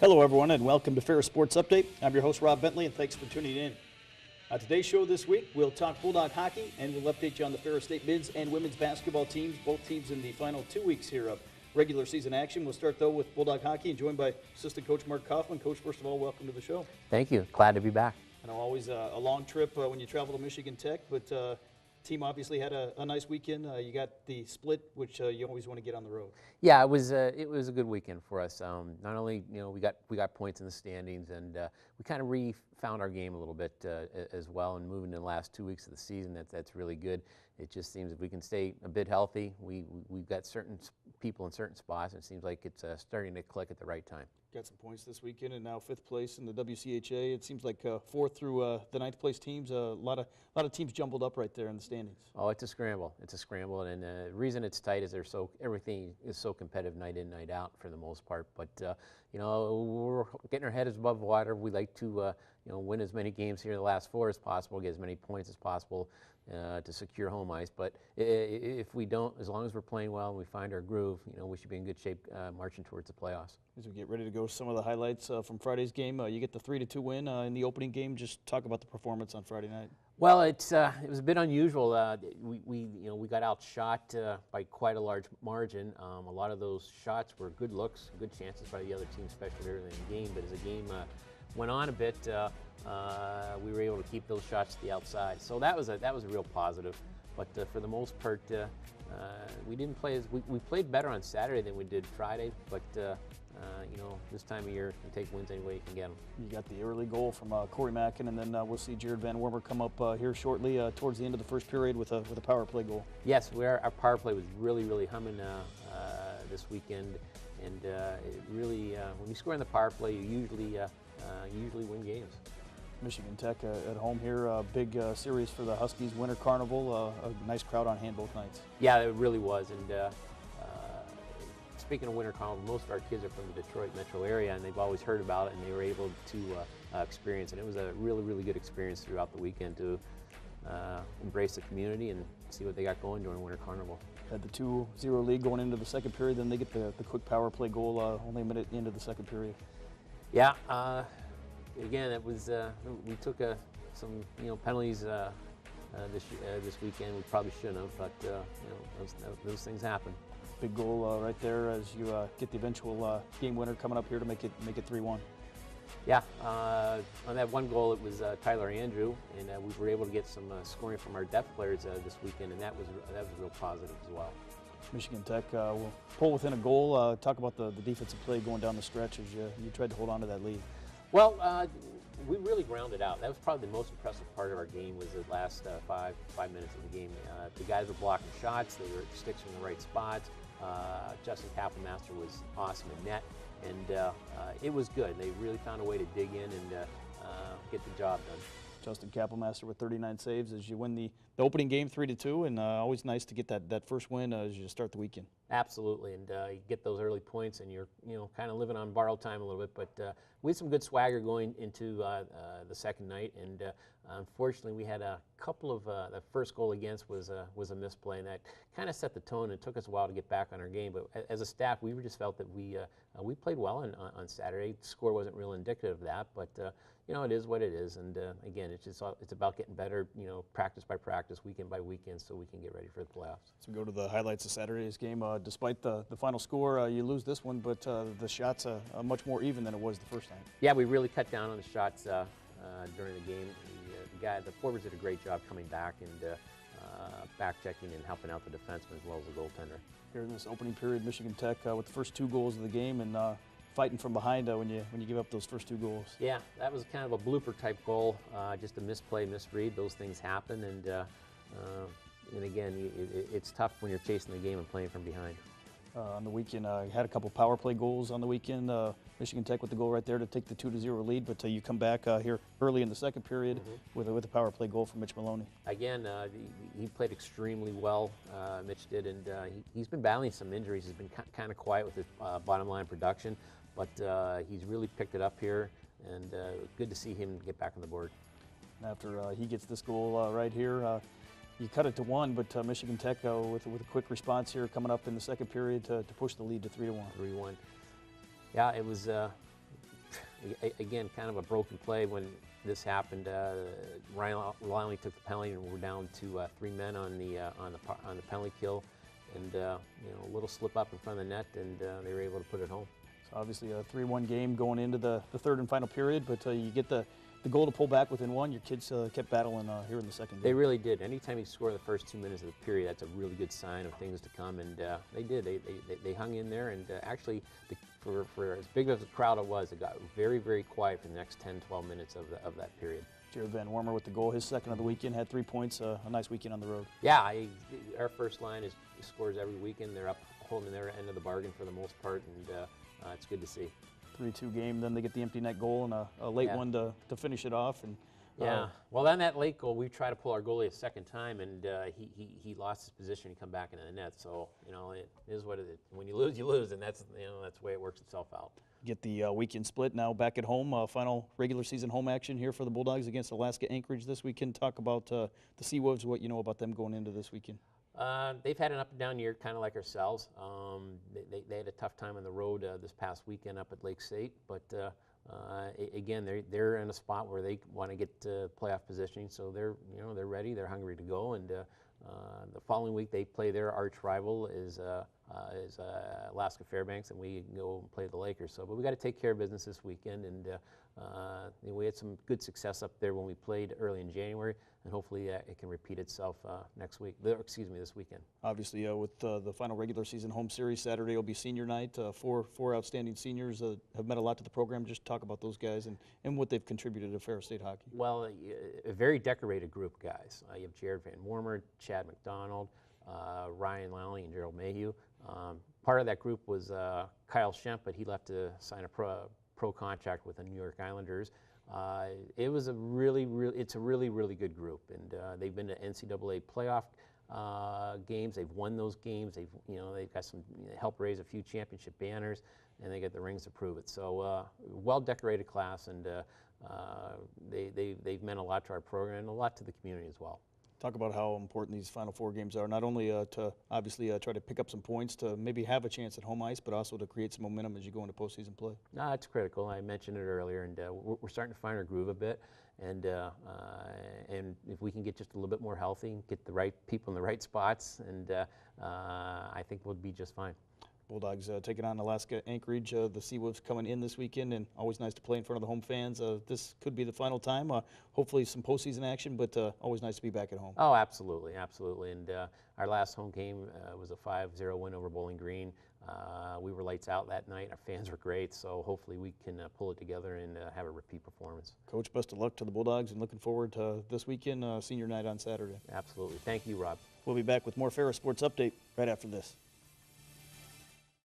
Hello everyone and welcome to Ferris Sports Update. I'm your host Rob Bentley and thanks for tuning in. Today's show this week, we'll talk Bulldog Hockey and we'll update you on the Ferris State men's and women's basketball teams, both teams in the final 2 weeks here of regular season action. We'll start though with Bulldog Hockey and joined by assistant coach Mark Kaufman. Coach, first of all, welcome to the show. Thank you. Glad to be back. I know always a long trip when you travel to Michigan Tech, but team obviously had a nice weekend. You got the split, which you always want to get on the road. Yeah, it was a good weekend for us. Not only we got points in the standings, and we kind of found our game a little bit as well. And moving in the last 2 weeks of the season, that's really good. It just seems if we can stay a bit healthy, we've got certain people in certain spots, and it seems like it's starting to click at the right time. Got some points this weekend, and now 5th place in the WCHA. It seems like 4th through the 9th place teams. A lot of teams jumbled up right there in the standings. Oh, it's a scramble. It's a scramble, and the reason it's tight is everything is so competitive night in, night out for the most part. But we're getting our heads above water. We like to win as many games here in the last 4 as possible, get as many points as possible to secure home ice. But if we don't, as long as we're playing well and we find our groove, we should be in good shape marching towards the playoffs. As we get ready to go, some of the highlights from Friday's game. You get the 3-2 win in the opening game. Just talk about the performance on Friday night. Well, it was a bit unusual. We got outshot by quite a large margin. A lot of those shots were good looks, good chances by the other team, especially early in the game. But as the game went on a bit, we were able to keep those shots to the outside. So that was a real positive. But for the most part, we didn't play we played better on Saturday than we did Friday. But this time of year, you take wins any way you can get them. You got the early goal from Corey Mackin, and then we'll see Jared Van Wormer come up here shortly towards the end of the first period with a power play goal. Yes, our power play was really humming this weekend, and it really when you score in the power play, you usually win games. Michigan Tech at home here, a big series for the Huskies, Winter Carnival, a nice crowd on hand both nights. Yeah, it really was, and speaking of Winter Carnival, most of our kids are from the Detroit metro area, and they've always heard about it, and they were able to experience it. It was a really good experience throughout the weekend to embrace the community and see what they got going during Winter Carnival. Had the 2-0 lead going into the second period, then they get the quick power play goal only a minute into the second period. Yeah, again, it was we took some penalties this weekend. We probably shouldn't have, but those things happen. Big goal right there as you get the eventual game winner coming up here to make it 3-1. Yeah, on that one goal, it was Tyler Andrew, and we were able to get some scoring from our depth players this weekend, and that was real positive as well. Michigan Tech will pull within a goal. Talk about the defensive play going down the stretch as you tried to hold on to that lead. Well, we really grounded out. That was probably the most impressive part of our game was the last five minutes of the game. The guys were blocking shots. They were sticks in the right spots. Justin Kapelmaster was awesome in net, and it was good. They really found a way to dig in and get the job done. Justin Kapelmaster with 39 saves as you win the opening game 3-2, and always nice to get that first win as you start the weekend. Absolutely, and you get those early points, and you're kind of living on borrowed time a little bit. But we had some good swagger going into the second night, and unfortunately we had a couple of the first goal against was a misplay, and that kind of set the tone. It took us a while to get back on our game, but as a staff, we just felt that we played well on Saturday. The score wasn't real indicative of that, but it is what it is, and again, it's about getting better, practice by practice, weekend by weekend, so we can get ready for the playoffs. So we go to the highlights of Saturday's game. Despite the final score, you lose this one, but the shots are much more even than it was the first time. Yeah, we really cut down on the shots during the game. The forwards did a great job coming back and back checking and helping out the defenseman as well as the goaltender. Here in this opening period, Michigan Tech with the first 2 goals of the game and fighting from behind when you give up those first 2 goals. Yeah, that was kind of a blooper type goal, just a misplay, misread. Those things happen, and again, it's tough when you're chasing the game and playing from behind. On the weekend, had a couple power play goals on the weekend. Michigan Tech with the goal right there to take the 2-0 lead, but you come back here early in the second period with a power play goal from Mitch Maloney. Again, he played extremely well, Mitch did, and he's been battling some injuries. He's been kind of quiet with his bottom line production, but he's really picked it up here, and good to see him get back on the board. And after he gets this goal right here, you cut it to 1, but Michigan Tech with a quick response here coming up in the second period to push the lead to 3-1. 3-1. Yeah, it was again, kind of a broken play when this happened. Ryan Liley took the penalty, and we're down to 3 men on the penalty kill, and a little slip up in front of the net, and they were able to put it home. So obviously a 3-1 game going into the third and final period, but you get the goal to pull back within one. Your kids kept battling here in the second game. They really did. Anytime you score the first 2 minutes of the period, that's a really good sign of things to come, and they did. They hung in there, and actually, for as big of a crowd it was, it got very, very quiet for the next 10, 12 minutes of that period. Jared Van Wormer with the goal, his second of the weekend, had 3 points, a nice weekend on the road. Yeah, our first line scores every weekend. They're up holding their end of the bargain for the most part, and it's good to see. 3-2 game, then they get the empty net goal and a late one to finish it off. And yeah, well, then that late goal, we tried to pull our goalie a second time, and he lost his position and come back into the net. So it is what it is. When you lose, you lose, and that's the way it works itself out. Get the weekend split now back at home. Final regular season home action here for the Bulldogs against Alaska-Anchorage this weekend. Talk about the Seawolves, what you know about them going into this weekend. They've had an up and down year, kind of like ourselves. They had a tough time on the road this past weekend up at Lake State, but again, they're in a spot where they want to get playoff positioning, so they're ready, they're hungry to go, and the following week they play their arch rival is Alaska Fairbanks, and we go and play the Lakers. So, but we got to take care of business this weekend, and we had some good success up there when we played early in January, and hopefully it can repeat itself this weekend. Obviously, with the final regular season home series, Saturday will be senior night. Four outstanding seniors have meant a lot to the program. Just talk about those guys and what they've contributed to Ferris State hockey. Well, a very decorated group of guys. You have Jared Van Wormer, Chad McDonald, Ryan Lally, and Gerald Mayhew. Part of that group was Kyle Schemp, but he left to sign a pro contract with the New York Islanders. It's a really good group, and they've been to NCAA playoff games. They've won those games. They've got some help raise a few championship banners, and they get the rings to prove it. So well-decorated class, and they've meant a lot to our program and a lot to the community as well. Talk about how important these Final Four games are, not only to obviously try to pick up some points to maybe have a chance at home ice, but also to create some momentum as you go into postseason play. No, it's critical. I mentioned it earlier, and we're starting to find our groove a bit. And if we can get just a little bit more healthy, get the right people in the right spots, and I think we'll be just fine. Bulldogs taking on Alaska-Anchorage. The Seawolves coming in this weekend, and always nice to play in front of the home fans. This could be the final time. Hopefully some postseason action, but always nice to be back at home. Oh, absolutely, absolutely. And our last home game was a 5-0 win over Bowling Green. We were lights out that night. Our fans were great, so hopefully we can pull it together and have a repeat performance. Coach, best of luck to the Bulldogs, and looking forward to this weekend, senior night on Saturday. Absolutely. Thank you, Rob. We'll be back with more Ferris Sports Update right after this.